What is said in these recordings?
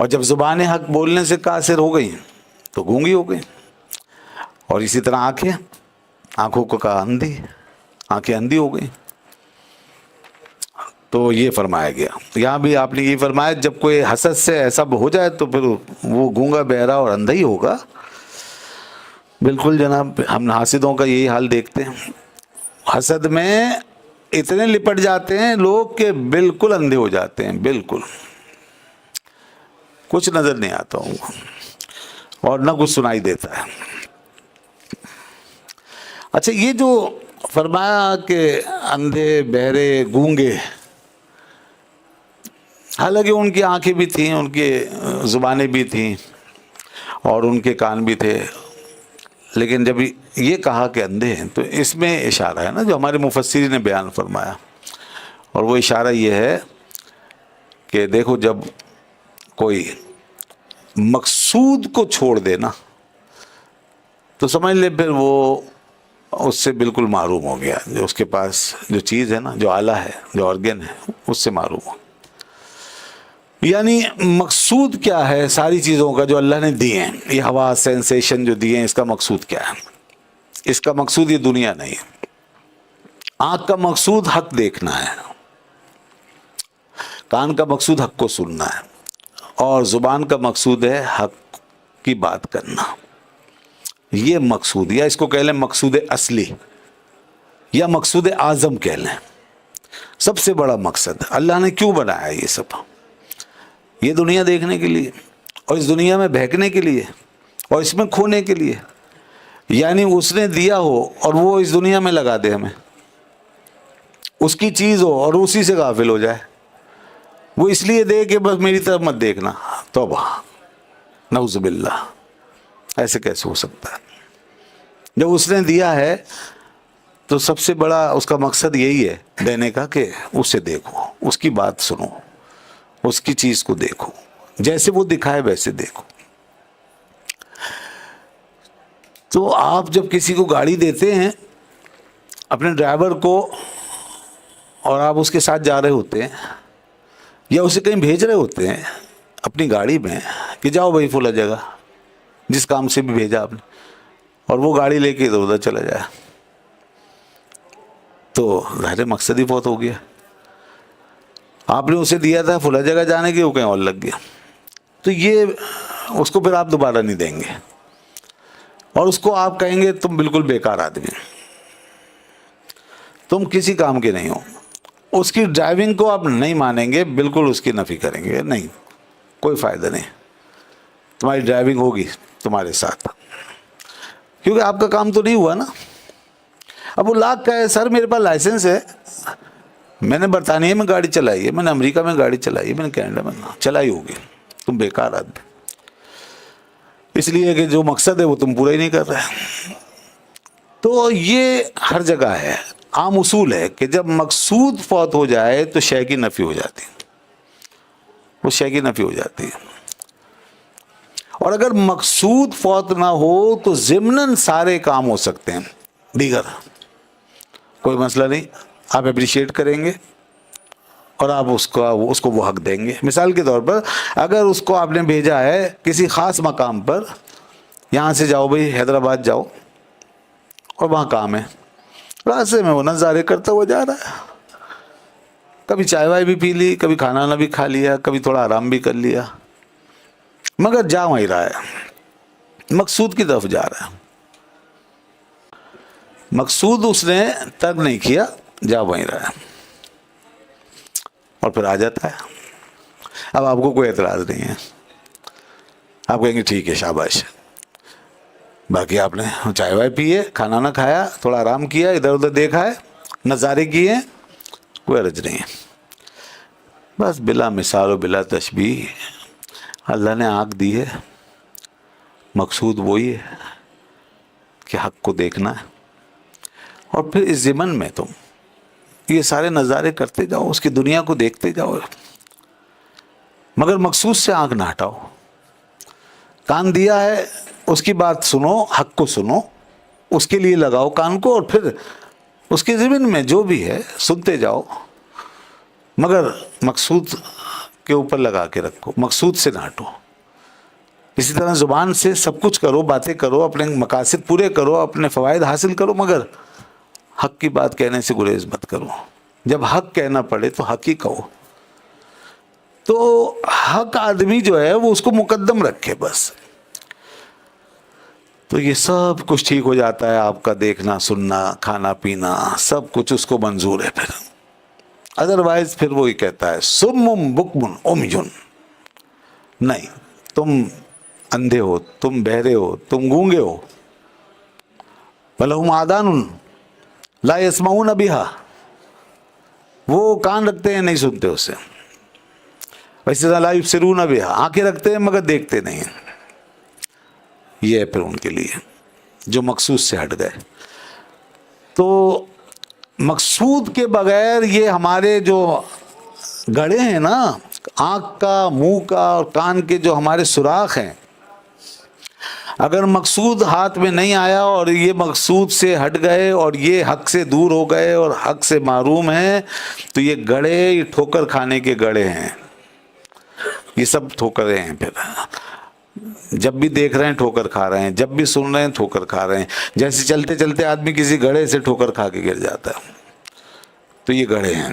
اور جب زبان حق بولنے سے قاصر ہو گئی تو گونگی ہو گئی. اور اسی طرح آنکھوں کو کہا اندھی، آنکھیں اندھی ہو گئی. تو یہ فرمایا گیا. یہاں بھی آپ نے یہ فرمایا جب کوئی حسد سے ایسا ہو جائے تو پھر وہ گونگا بہرا اور اندھا ہی ہوگا. بالکل جناب، ہم حاسدوں کا یہی حال دیکھتے ہیں. حسد میں اتنے لپٹ جاتے ہیں لوگ کہ بالکل اندھے ہو جاتے ہیں، بالکل کچھ نظر نہیں آتا ہوں اور نہ کچھ سنائی دیتا ہے. اچھا، یہ جو فرمایا کہ اندھے بہرے گونگے، حالانکہ ان کی آنکھیں بھی تھیں، ان کی زبانیں بھی تھیں اور ان کے کان بھی تھے، لیکن جب یہ کہا کہ اندھے ہیں تو اس میں اشارہ ہے نا جو ہمارے مفسرین نے بیان فرمایا. اور وہ اشارہ یہ ہے کہ دیکھو جب کوئی مقصود کو چھوڑ دے نا تو سمجھ لے پھر وہ اس سے بالکل معروم ہو گیا. جو اس کے پاس جو چیز ہے نا، جو آلہ ہے، جو آرگن ہے، اس سے معروم ہو. یعنی مقصود کیا ہے ساری چیزوں کا جو اللہ نے دیے ہیں، یہ ہوا سینسیشن جو دیے ہیں، اس کا مقصود کیا ہے؟ اس کا مقصود یہ دنیا نہیں ہے. آنکھ کا مقصود حق دیکھنا ہے، کان کا مقصود حق کو سننا ہے، اور زبان کا مقصود ہے حق کی بات کرنا. یہ مقصود، یا اس کو کہہ لیں مقصود اصلی یا مقصود اعظم کہہ لیں. سب سے بڑا مقصد اللہ نے کیوں بنایا یہ سب؟ یہ دنیا دیکھنے کے لیے اور اس دنیا میں بہکنے کے لیے اور اس میں کھونے کے لیے. یعنی اس نے دیا ہو اور وہ اس دنیا میں لگا دے ہمیں، اس کی چیز ہو اور اسی سے غافل ہو جائے. وہ اس لیے دے کہ بس میری طرف مت دیکھنا. توبہ، نعوذ باللہ، ایسے کیسے ہو سکتا ہے؟ جب اس نے دیا ہے تو سب سے بڑا اس کا مقصد یہی ہے دینے کا کہ اسے دیکھو، اس کی بات سنو، اس کی چیز کو دیکھو، جیسے وہ دکھائے ویسے دیکھو. تو آپ جب کسی کو گاڑی دیتے ہیں اپنے ڈرائیور کو اور آپ اس کے ساتھ جا رہے ہوتے ہیں یا اسے کہیں بھیج رہے ہوتے ہیں اپنی گاڑی میں کہ جاؤ بھائی فلاں جگہ، جس کام سے بھی بھیجا آپ نے، اور وہ گاڑی لے کے ادھر ادھر چلا جائے تو ظاہر مقصد ہی بہت ہو گیا. آپ نے اسے دیا تھا فلاں جگہ جانے کی، وہ کہیں اور لگ گیا. تو یہ اس کو پھر آپ دوبارہ نہیں دیں گے اور اس کو آپ کہیں گے تم بالکل بیکار آدمی، تم کسی کام کے نہیں ہو. اس کی ڈرائیونگ کو آپ نہیں مانیں گے، بالکل اس کی نفی کریں گے، نہیں کوئی فائدہ نہیں، تمہاری ڈرائیونگ ہوگی تمہارے ساتھ، کیونکہ آپ کا کام تو نہیں ہوا نا. اب وہ لاکھ کا ہے، سر میرے پاس لائسنس ہے، میں نے برطانیہ میں گاڑی چلائی ہے، میں نے امریکہ میں گاڑی چلائی ہے، میں نے کینیڈا میں چلائی ہوگی، تم بیکار آدمی، اس لیے کہ جو مقصد ہے وہ تم پورا ہی نہیں کر رہے. تو یہ ہر جگہ ہے، عام اصول ہے کہ جب مقصود فوت ہو جائے تو شے کی نفی ہو جاتی ہے، وہ شے کی نفی ہو جاتی ہے. اور اگر مقصود فوت نہ ہو تو ضمناً سارے کام ہو سکتے ہیں دیگر، کوئی مسئلہ نہیں. آپ اپریشیٹ کریں گے اور آپ اس کو وہ حق دیں گے. مثال کے طور پر اگر اس کو آپ نے بھیجا ہے کسی خاص مقام پر، یہاں سے جاؤ بھائی حیدرآباد جاؤ، اور وہاں کام ہے، راستے میں وہ نظارے کرتا ہوا جا رہا ہے، کبھی چائے وائے بھی پی لی، کبھی کھانا وانا بھی کھا لیا، کبھی تھوڑا آرام بھی کر لیا، مگر جا وہیں رہا ہے، مقصود کی طرف جا رہا ہے. مقصود اس نے ترک نہیں کیا، جا وہیں رہا ہے، اور پھر آ جاتا ہے. اب آپ کو کوئی اعتراض نہیں ہے، آپ کہیں گے ٹھیک ہے شاباش، باقی آپ نے چائے وائے پی ہے، کھانا نہ کھایا، تھوڑا آرام کیا، ادھر ادھر دیکھا ہے، نظارے کیے، کوئی حرج نہیں ہے. بس بلا مثال و بلا تشبیہ اللہ نے آنکھ دی ہے، مقصود وہی ہے کہ حق کو دیکھنا ہے، اور پھر اس ضمن میں تم یہ سارے نظارے کرتے جاؤ، اس کی دنیا کو دیکھتے جاؤ، مگر مقصود سے آنکھ نہ ہٹاؤ. کان دیا ہے، اس کی بات سنو، حق کو سنو، اس کے لیے لگاؤ کان کو، اور پھر اس کے ضمن میں جو بھی ہے سنتے جاؤ، مگر مقصود کے اوپر لگا کے رکھو، مقصود سے نہ ہٹو۔ اسی طرح زبان سے سب کچھ کرو، باتیں کرو، اپنے مقاصد پورے کرو، اپنے فوائد حاصل کرو، مگر حق کی بات کہنے سے گریز مت کرو۔ جب حق کہنا پڑے تو حق ہی کہو۔ تو حق آدمی جو ہے وہ اس کو مقدم رکھے بس، تو یہ سب کچھ ٹھیک ہو جاتا ہے۔ آپ کا دیکھنا سننا کھانا پینا سب کچھ اس کو منظور ہے پھر۔ ادروائز پھر وہی کہتا ہے سمم بکمن امیجن، نہیں تم اندھے ہو، تم بہرے ہو، تم گونگے ہو۔ وَلَهُمْ آذَانٌ لَا يَسْمَعُونَ بِهَا، وہ کان رکھتے ہیں نہیں سنتے اس سے۔ ویسے لَا يُبْصِرُونَ بِهَا، آنکھیں رکھتے ہیں مگر دیکھتے نہیں۔ یہ ہے پھر ان کے لیے جو مقصود سے ہٹ گئے۔ تو مقصود کے بغیر یہ ہمارے جو گڑھے ہیں نا، آنکھ کا، منہ کا اور کان کے جو ہمارے سوراخ ہیں، اگر مقصود ہاتھ میں نہیں آیا اور یہ مقصود سے ہٹ گئے اور یہ حق سے دور ہو گئے اور حق سے محروم ہیں، تو یہ گڑھے یہ ٹھوکر کھانے کے گڑھے ہیں، یہ سب ٹھوکریں ہیں۔ پھر جب بھی دیکھ رہے ہیں ٹھوکر کھا رہے ہیں، جب بھی سن رہے ہیں ٹھوکر کھا رہے ہیں۔ جیسے چلتے چلتے آدمی کسی گڑھے سے ٹھوکر کھا کے گر جاتا ہے، تو یہ گڑھے ہیں۔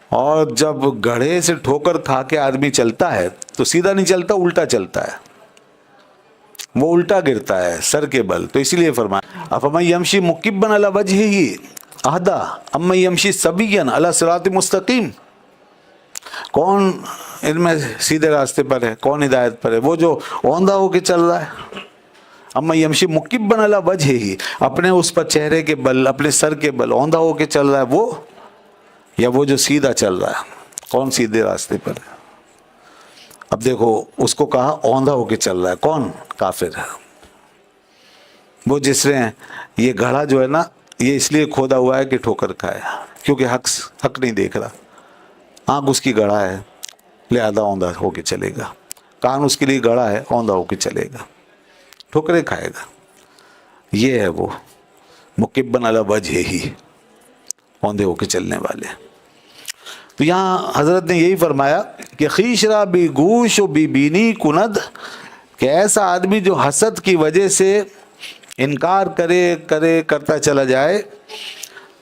اور جب گڑھے سے ٹھوکر کھا کے آدمی چلتا ہے تو سیدھا نہیں چلتا، الٹا چلتا ہے، وہ الٹا گرتا ہے سر کے بل۔ تو اسی لیے فرمایا افمن یمشی مکبا علی وجہہ اہدی امن یمشی سویا علی صراط مستقیم، کون ان میں سیدھے راستے پر ہے، کون ہدایت پر ہے؟ وہ جو اوندھا ہو کے چل رہا ہے، امن یمشی مکبا علی وجہہ، اپنے اس پر چہرے کے بل، اپنے سر کے بل اوندھا ہو کے چل رہا ہے وہ، یا وہ جو سیدھا چل رہا ہے؟ کون سیدھے راستے پر ہے؟ اب دیکھو اس کو کہا اوندھا ہو کے چل رہا ہے، کون؟ کافر ہے۔ وہ جس نے یہ گڑھا جو ہے نا، یہ اس لیے کھودا ہوا ہے کہ ٹھوکر کھائے، کیونکہ حق نہیں دیکھ رہا، آنکھ اس کی گڑھا ہے لہذا اوندھا ہو کے چلے گا، کان اس کے لیے گڑھا ہے اوندھا ہو کے چلے گا، ٹھوکریں کھائے گا۔ یہ ہے وہ مکبا علی وجہہ، اوندھے ہو کے چلنے والے۔ تو یہاں حضرت نے یہی فرمایا کہ خیش را بی گوش و بی بینی کند، کہ ایسا آدمی جو حسد کی وجہ سے انکار کرتا چلا جائے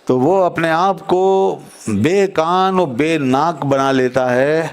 تو وہ اپنے آپ کو بے کان و بے ناک بنا لیتا ہے